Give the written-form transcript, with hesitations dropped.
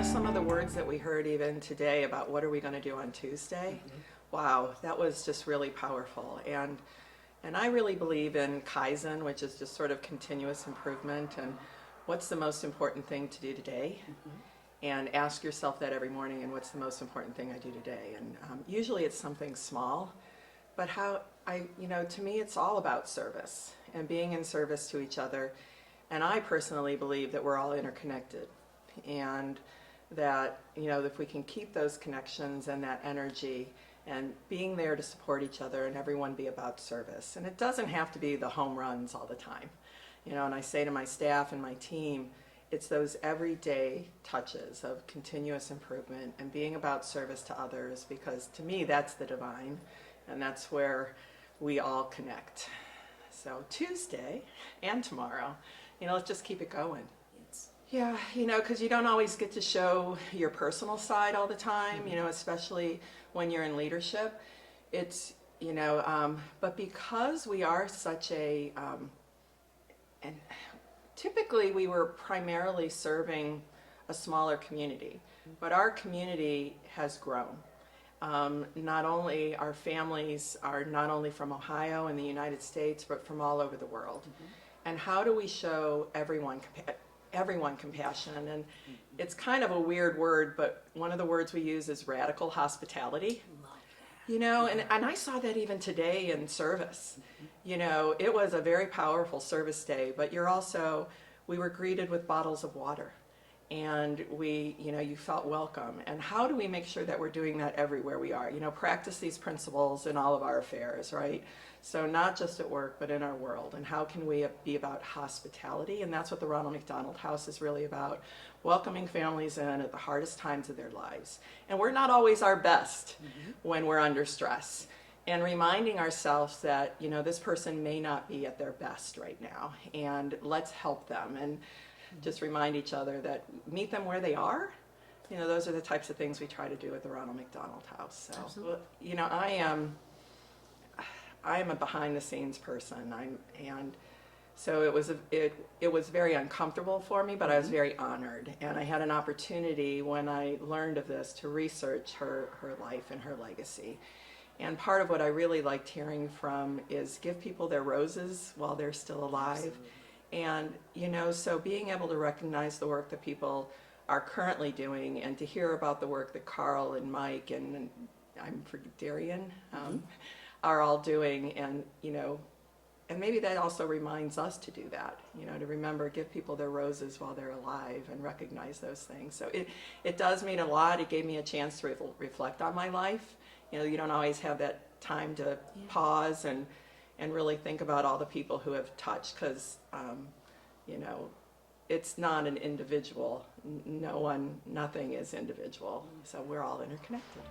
some of the words that we heard even today about what are we going to do on Tuesday, wow, that was just really powerful. And I really believe in Kaizen, which is just sort of continuous improvement, and what's the most important thing to do today? And ask yourself that every morning, and what's the most important thing I do today? And usually it's something small, but to me, it's all about service and being in service to each other. And I personally believe that we're all interconnected, and that, if we can keep those connections and that energy and being there to support each other and everyone be about service. And it doesn't have to be the home runs all the time. And I say to my staff and my team, it's those everyday touches of continuous improvement and being about service to others, because to me that's the divine, and that's where we all connect. So Tuesday and tomorrow, let's just keep it going. Yeah, because you don't always get to show your personal side all the time, especially when you're in leadership. It's, but because we are such and typically we were primarily serving a smaller community, but our community has grown. Not only our families are not only from Ohio and the United States, but from all over the world. And how do we show everyone compassion? And it's kind of a weird word, but one of the words we use is radical hospitality. And I saw that even today in service. It was a very powerful service day, but we were greeted with bottles of water, and you felt welcome. And how do we make sure that we're doing that everywhere we are? Practice these principles in all of our affairs, right? So not just at work, but in our world. And how can we be about hospitality? And that's what the Ronald McDonald House is really about, welcoming families in at the hardest times of their lives. And we're not always our best when we're under stress. And reminding ourselves that, this person may not be at their best right now, and let's help them. And just remind each other that meet them where they are. Those are the types of things we try to do at the Ronald McDonald House. So, Absolutely. I am a behind-the-scenes person. So it was very uncomfortable for me, but I was very honored, and I had an opportunity when I learned of this to research her life and her legacy. And part of what I really liked hearing from is give people their roses while they're still alive. Absolutely. And so being able to recognize the work that people are currently doing, and to hear about the work that Carl and Mike and I'm for Darian are all doing, and and maybe that also reminds us to do that, to remember, give people their roses while they're alive and recognize those things. So it does mean a lot. It gave me a chance to reflect on my life. You don't always have that time to pause and really think about all the people who have touched, because it's not an individual. Nothing is individual. So we're all interconnected.